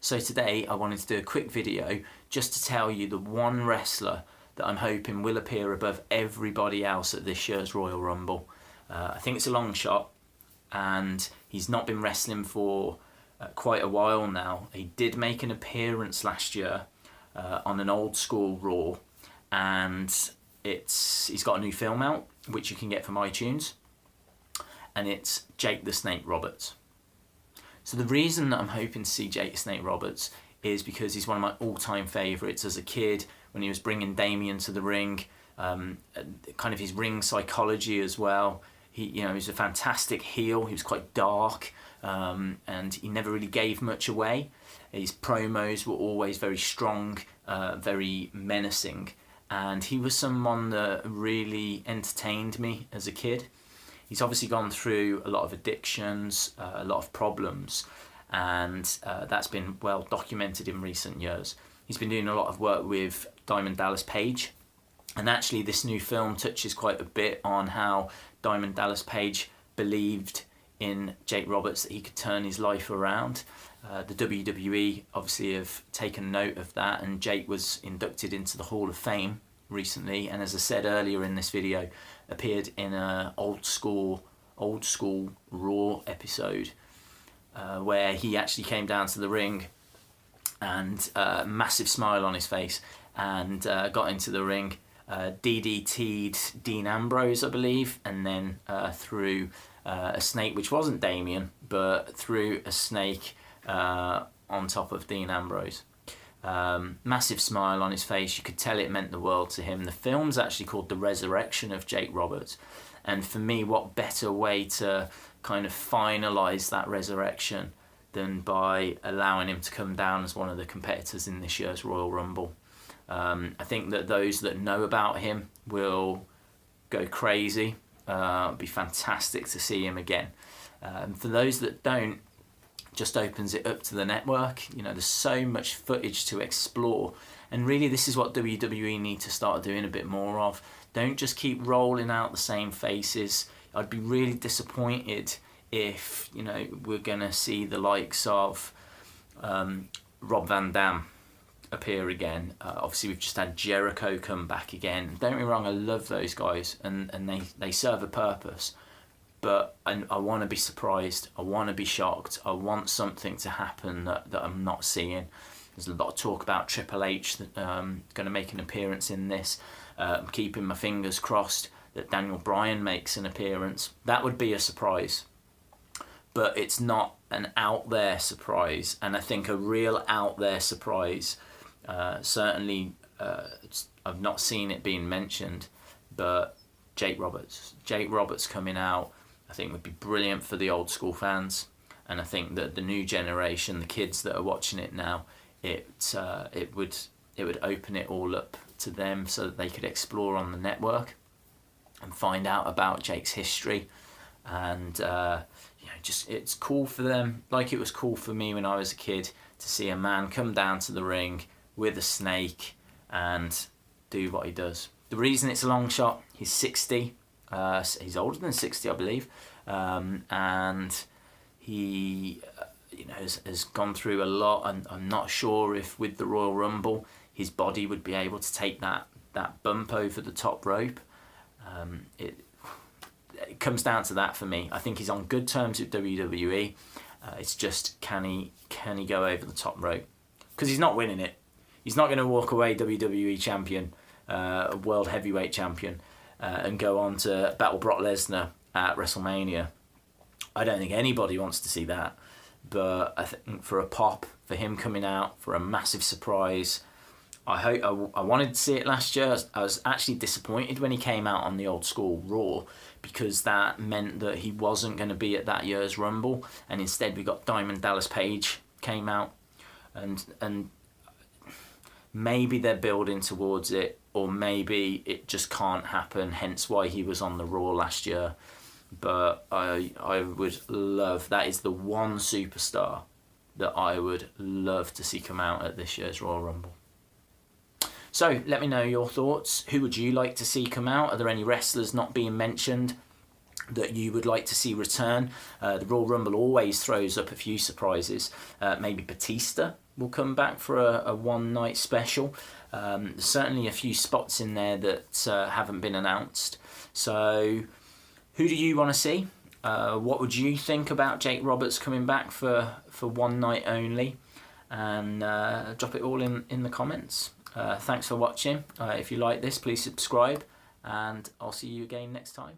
So today I wanted to do a quick video just to tell you the one wrestler that I'm hoping will appear above everybody else at this year's Royal Rumble. I think it's a long shot, and he's not been wrestling for quite a while now. He did make an appearance last year on an old school Raw, and he's got a new film out which you can get from iTunes, and it's Jake the Snake Roberts. So the reason that I'm hoping to see Jake the Snake Roberts is because he's one of my all-time favourites as a kid when he was bringing Damien to the ring, kind of his ring psychology as well. He was a fantastic heel. He was quite dark, and he never really gave much away. His promos were always very strong, very menacing, and he was someone that really entertained me as a kid. He's obviously gone through a lot of addictions, a lot of problems, and that's been well documented in recent years. He's been doing a lot of work with Diamond Dallas Page, and actually this new film touches quite a bit on how Diamond Dallas Page believed in Jake Roberts, that he could turn his life around. The WWE obviously have taken note of that, and Jake was inducted into the Hall of Fame recently, and as I said earlier in this video, appeared in an old school Raw episode where he actually came down to the ring and massive smile on his face, and got into the ring, DDT'd Dean Ambrose, I believe, and then threw a snake, which wasn't Damien, but threw a snake on top of Dean Ambrose. Massive smile on his face. You could tell it meant the world to him. The film's actually called The Resurrection of Jake Roberts, and for me, what better way to kind of finalise that resurrection than by allowing him to come down as one of the competitors in this year's Royal Rumble. I think that those that know about him will go crazy. It'd be fantastic to see him again. For those that don't, just opens it up to the network. There's so much footage to explore, and really this is what WWE need to start doing a bit more of. Don't just keep rolling out the same faces. I'd be really disappointed if we're gonna see the likes of Rob Van Dam appear again. Obviously we've just had Jericho come back again. Don't get me wrong, I love those guys, and they serve a purpose. But I want to be surprised, I want to be shocked, I want something to happen that I'm not seeing. There's a lot of talk about Triple H going to make an appearance in this. I'm keeping my fingers crossed that Daniel Bryan makes an appearance. That would be a surprise. But it's not an out there surprise, and I think a real out there surprise, certainly I've not seen it being mentioned, but Jake Roberts coming out, I think would be brilliant for the old school fans, and I think that the new generation, the kids that are watching it now, it would open it all up to them so that they could explore on the network and find out about Jake's history, and it's cool for them, like it was cool for me when I was a kid to see a man come down to the ring with a snake and do what he does. The reason it's a long shot, he's 60. He's older than 60, I believe, and he has gone through a lot, and I'm not sure if with the Royal Rumble his body would be able to take that bump over the top rope. It comes down to that for me. I think he's on good terms with WWE. It's just can he go over the top rope? Because he's not winning it. He's not going to walk away WWE champion, World Heavyweight champion, and go on to battle Brock Lesnar at WrestleMania. I don't think anybody wants to see that, but I think for a pop, for him coming out, for a massive surprise, I wanted to see it last year. I was actually disappointed when he came out on the old school Raw, because that meant that he wasn't going to be at that year's Rumble, and instead we got Diamond Dallas Page came out, and maybe they're building towards it, or maybe it just can't happen, hence why he was on the Raw last year. But I would love, that is the one superstar that I would love to see come out at this year's Royal Rumble. So let me know your thoughts. Who would you like to see come out? Are there any wrestlers not being mentioned that you would like to see return? The Royal Rumble always throws up a few surprises. Maybe Batista will come back for a one night special. There's certainly a few spots in there that haven't been announced. So who do you want to see? What would you think about Jake Roberts coming back for one night only? And drop it all in the comments. Thanks for watching. If you like this, please subscribe, and I'll see you again next time.